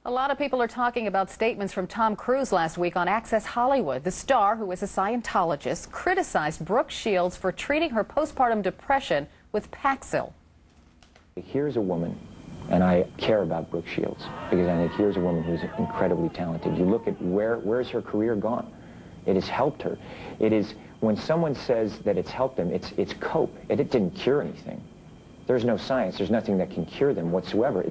A lot of people are talking about statements from Tom Cruise last week on Access Hollywood. The star, who is a Scientologist, criticized Brooke Shields for treating her postpartum depression with Paxil. Here's a woman, and I care about Brooke Shields, because I think here's a woman who's incredibly talented. You look at where's her career gone? It has helped her. It is, when someone says that it's helped them, it's cope. It didn't cure anything. There's no science. There's nothing that can cure them whatsoever.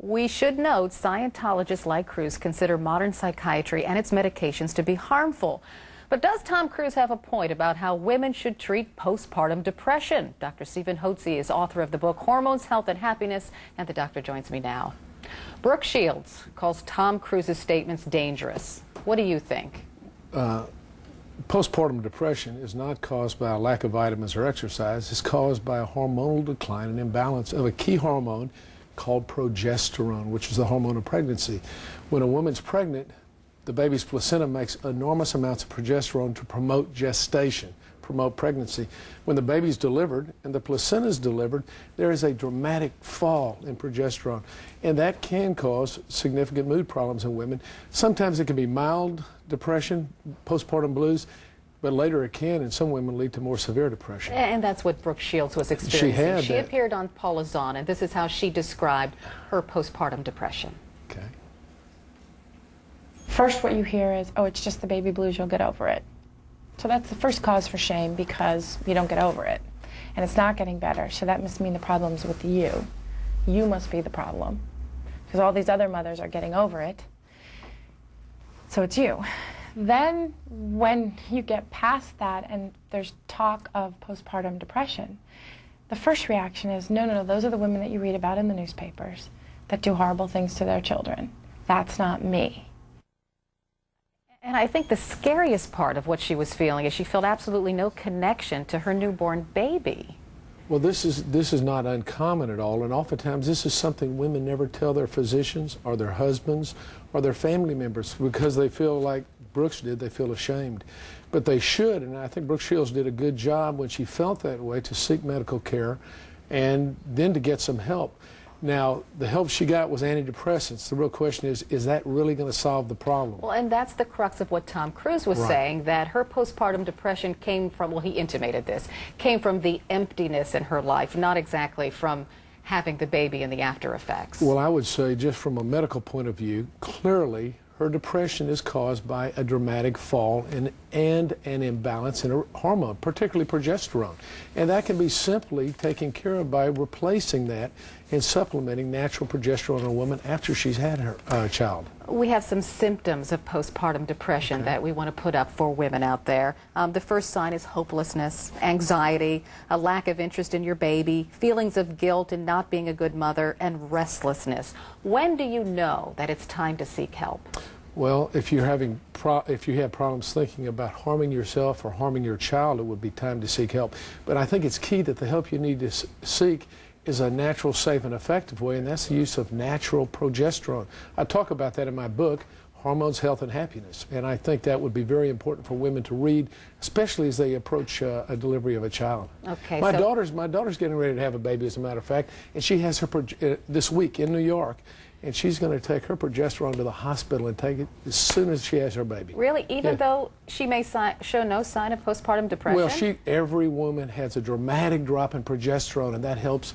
We should note Scientologists like Cruise consider modern psychiatry and its medications to be harmful. But does Tom Cruise have a point about how women should treat postpartum depression? Dr. Hotze is author of the book Hormones, Health, and Happiness, and the doctor joins me now. Brooke Shields calls Tom Cruise's statements dangerous. What do you think? Postpartum depression is not caused by a lack of vitamins or exercise. It's caused by a hormonal decline and imbalance of a key hormone called progesterone, which is the hormone of pregnancy. When a woman's pregnant, the baby's placenta makes enormous amounts of progesterone to promote gestation, promote pregnancy. When the baby's delivered and the placenta is delivered, there is a dramatic fall in progesterone, and that can cause significant mood problems in women. Sometimes it can be mild depression, postpartum blues, but later it can, in some women, lead to more severe depression. And that's what Brooke Shields was experiencing. She that. appeared on Paula Zahn, and this is how she described her postpartum depression. Okay. First, what you hear is, oh, it's just the baby blues, you'll get over it. So that's the first cause for shame, because you don't get over it. And it's not getting better, so that must mean the problem's with you. You must be the problem, because all these other mothers are getting over it. So it's you. Then, when you get past that and there's talk of postpartum depression, the first reaction is, no, those are the women that you read about in the newspapers that do horrible things to their children. That's not me. And I think the scariest part of what she was feeling is she felt absolutely no connection to her newborn baby. Well, this is not uncommon at all, and oftentimes this is something women never tell their physicians or their husbands or their family members, because they feel like Brooks did, they feel ashamed. But they should, and I think Brooke Shields did a good job when she felt that way to seek medical care and then to get some help. Now, the help she got was antidepressants. The real question is that really going to solve the problem? Well, and that's the crux of what Tom Cruise was saying, that her postpartum depression came from, well, he intimated this, came from the emptiness in her life, not exactly from having the baby and the after effects. Well, I would say, just from a medical point of view, clearly her depression is caused by a dramatic fall and an imbalance in her hormone, particularly progesterone. And that can be simply taken care of by replacing that and supplementing natural progesterone in a woman after she's had her child. We have some symptoms of postpartum depression that we want to put up for women out there. The first sign is hopelessness, anxiety, a lack of interest in your baby, feelings of guilt in not being a good mother, and restlessness. When do you know that it's time to seek help? Well, if you have problems thinking about harming yourself or harming your child, it would be time to seek help. But I think it's key that the help you need to seek is a natural, safe, and effective way, and that's the use of natural progesterone. I talk about that in my book, Hormones, Health, and Happiness, and I think that would be very important for women to read, especially as they approach a delivery of a child. Okay. My daughter's getting ready to have a baby, as a matter of fact, and she has her this week in New York, and she's going to take her progesterone to the hospital and take it as soon as she has her baby. Really? Even though she may show no sign of postpartum depression? Well, every woman has a dramatic drop in progesterone, and that helps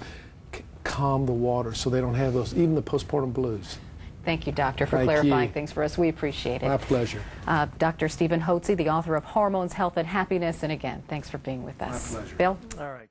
calm the water so they don't have those, even the postpartum blues. Thank you, doctor, for clarifying things for us. We appreciate it. My pleasure. Dr. Hotze, the author of Hormones, Health, and Happiness. And again, thanks for being with us. My pleasure. Bill? All right.